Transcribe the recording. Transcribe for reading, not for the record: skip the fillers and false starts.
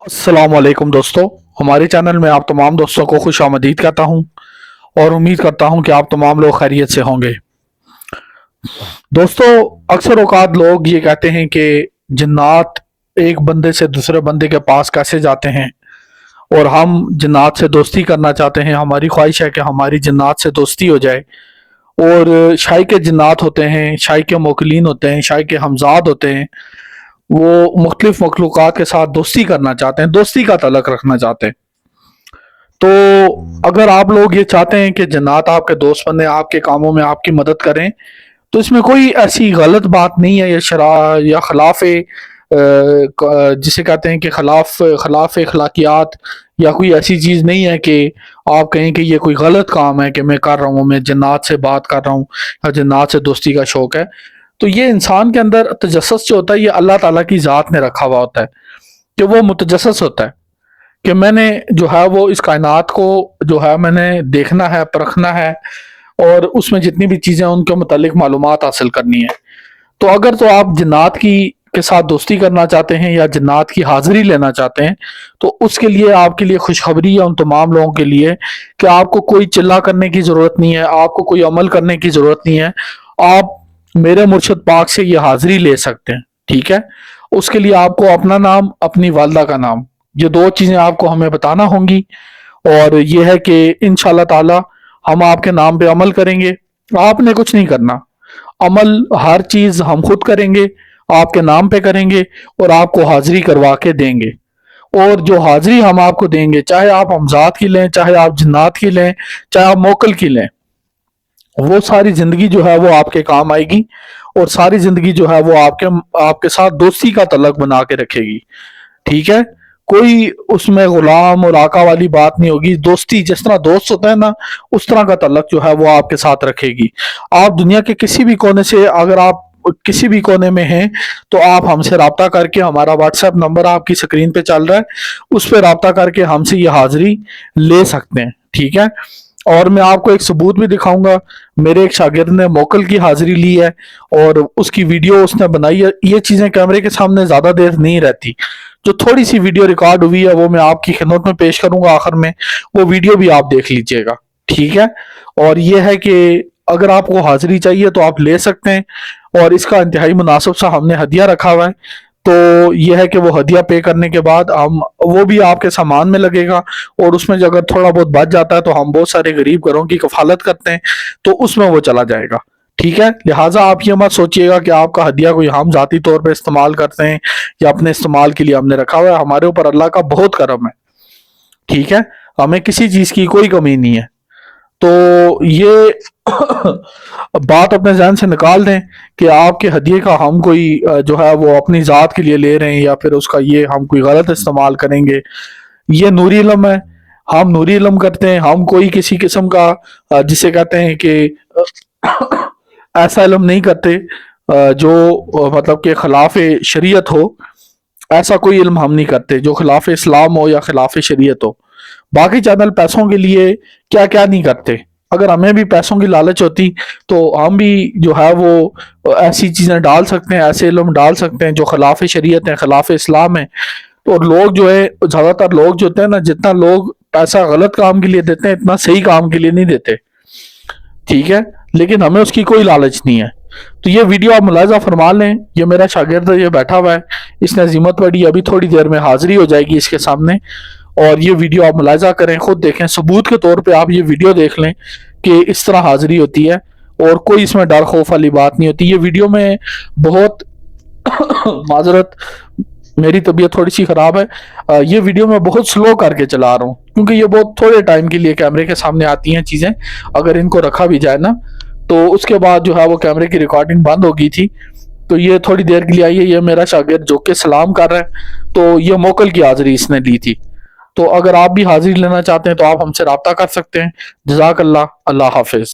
अस्सलाम वालेकुम दोस्तों, हमारे चैनल में आप तमाम दोस्तों को खुश आमदीद कहता हूँ और उम्मीद करता हूँ कि आप तमाम लोग खैरियत से होंगे। दोस्तों, अक्सर औकात लोग ये कहते हैं कि जिन्नात एक बंदे से दूसरे बंदे के पास कैसे जाते हैं और हम जिन्नात से दोस्ती करना चाहते हैं। हमारी ख्वाहिश है कि हमारी जिन्नात से दोस्ती हो जाए। और शाही के जिन्नात होते हैं, शाही के मोकलीन होते हैं, शाही के हमजाद होते हैं। वो मुख्तलिफ मखलूक़ात के साथ दोस्ती करना चाहते हैं, दोस्ती का तलक रखना चाहते हैं। तो अगर आप लोग ये चाहते हैं कि जन्नात आपके दोस्त बने, आपके कामों में आपकी मदद करें, तो इसमें कोई ऐसी गलत बात नहीं है या शरा या खिलाफ जिसे कहते हैं कि खिलाफ अखलाकियात या कोई ऐसी चीज़ नहीं है कि आप कहें कि ये कोई गलत काम है कि मैं कर रहा हूँ, मैं जन्नात से बात कर रहा हूँ या जन्नात से दोस्ती का शौक है। तो ये इंसान के अंदर तजस्सुस जो होता है, ये अल्लाह ताला की ज़ात ने रखा हुआ होता है कि वो मुतजस्सस होता है कि मैंने जो है वो इस कायनात को जो है मैंने देखना है, परखना है और उसमें जितनी भी चीज़ें उनके मुतालिक मालूमात हासिल करनी है। तो अगर तो आप जन्नात की के साथ दोस्ती करना चाहते हैं या जन्नात की हाजिरी लेना चाहते हैं, तो उसके लिए आपके लिए खुशखबरी है उन तमाम लोगों के लिए कि आपको कोई चिल्ला करने की ज़रूरत नहीं है, आपको कोई अमल करने की ज़रूरत नहीं है। आप मेरे मुर्शिद पाक से ये हाजिरी ले सकते हैं, ठीक है। उसके लिए आपको अपना नाम, अपनी वालदा का नाम, ये दो चीज़ें आपको हमें बताना होंगी। और ये है कि इंशाल्लाह ताला हम आपके नाम पे अमल करेंगे। आपने कुछ नहीं करना, अमल हर चीज़ हम खुद करेंगे, आपके नाम पे करेंगे और आपको हाजिरी करवा के देंगे। और जो हाजिरी हम आपको देंगे, चाहे आप हमजात की लें, चाहे आप जन्नात की लें, चाहे आप मोकल की लें, वो सारी जिंदगी जो है वो आपके काम आएगी और सारी जिंदगी जो है वो आपके साथ दोस्ती का तलक बना के रखेगी, ठीक है। कोई उसमें गुलाम और आका वाली बात नहीं होगी। दोस्ती जिस तरह दोस्त होता है ना, उस तरह का तलक जो है वो आपके साथ रखेगी। आप दुनिया के किसी भी कोने से, अगर आप किसी भी कोने में हैं, तो आप हमसे रब्ता करके, हमारा व्हाट्सएप नंबर आपकी स्क्रीन पे चल रहा है, उस पर रब्ता करके हमसे ये हाजिरी ले सकते हैं, ठीक है। और मैं आपको एक सबूत भी दिखाऊंगा। मेरे एक शागिर्द ने मोकल की हाजिरी ली है और उसकी वीडियो उसने बनाई है। ये चीजें कैमरे के सामने ज्यादा देर नहीं रहती। जो थोड़ी सी वीडियो रिकॉर्ड हुई है वो मैं आपकी खिदमत में पेश करूंगा आखिर में, वो वीडियो भी आप देख लीजिएगा, ठीक है। और ये है कि अगर आपको हाजिरी चाहिए तो आप ले सकते हैं और इसका इंतहाई मुनासिब सा हमने हदिया रखा हुआ है। तो यह है कि वो हदिया पे करने के बाद हम, वो भी आपके सामान में लगेगा और उसमें जो अगर थोड़ा बहुत बच जाता है तो हम बहुत सारे गरीब घरों की कफालत करते हैं, तो उसमें वो चला जाएगा, ठीक है। लिहाजा आप ये मत सोचिएगा कि आपका हदिया कोई हम जाती तौर पे इस्तेमाल करते हैं या अपने इस्तेमाल के लिए हमने रखा हुआ है। हमारे ऊपर अल्लाह का बहुत करम है, ठीक है। हमें किसी चीज की कोई कमी नहीं है। तो ये बात अपने जहन से निकाल दें कि आपके हदिये का हम कोई जो है वो अपनी ज़ात के लिए ले रहे हैं या फिर उसका ये हम कोई गलत इस्तेमाल करेंगे। ये नूरी इल्म है, हम नूरी इल्म करते हैं। हम कोई किसी किस्म का जिसे कहते हैं कि ऐसा इल्म नहीं करते जो मतलब कि खिलाफ शरीयत हो। ऐसा कोई इल्म हम नहीं करते जो खिलाफ इस्लाम हो या खिलाफ शरीयत हो। बाकी चैनल पैसों के लिए क्या क्या नहीं करते। अगर हमें भी पैसों की लालच होती तो हम भी जो है वो ऐसी चीज़ें डाल सकते हैं, ऐसे इल्म डाल सकते हैं जो खिलाफ शरीयत है, खिलाफ इस्लाम है। तो लोग जो है, ज़्यादातर लोग जो होते हैं ना, जितना लोग पैसा गलत काम के लिए देते हैं, इतना सही काम के लिए नहीं देते, ठीक है। लेकिन हमें उसकी कोई लालच नहीं है। तो ये वीडियो आप मुलाजा फरमा लें। ये मेरा शागिर्द ये बैठा हुआ है, इसने अजीमत पड़ी, अभी थोड़ी देर में हाजिरी हो जाएगी इसके सामने। और ये वीडियो आप मुलाजा करें, खुद देखें, सबूत के तौर पे आप ये वीडियो देख लें कि इस तरह हाजिरी होती है और कोई इसमें डर खौफ वाली बात नहीं होती। ये वीडियो में बहुत माजरत, मेरी तबीयत थोड़ी सी ख़राब है। ये वीडियो मैं बहुत स्लो करके चला रहा हूँ क्योंकि ये बहुत थोड़े टाइम के लिए कैमरे के सामने आती हैं चीज़ें। अगर इनको रखा भी जाए ना तो उसके बाद जो है वो कैमरे की रिकॉर्डिंग बंद हो गई थी। तो ये थोड़ी देर के लिए आई है। ये मेरा शागिर्द जो कि सलाम कर रहा है, तो ये मोकल की हाजिरी इसने ली थी। तो अगर आप भी हाजिरी लेना चाहते हैं तो आप हमसे रब्ता कर सकते हैं। जज़ाकल्लाह, अल्लाह हाफिज़।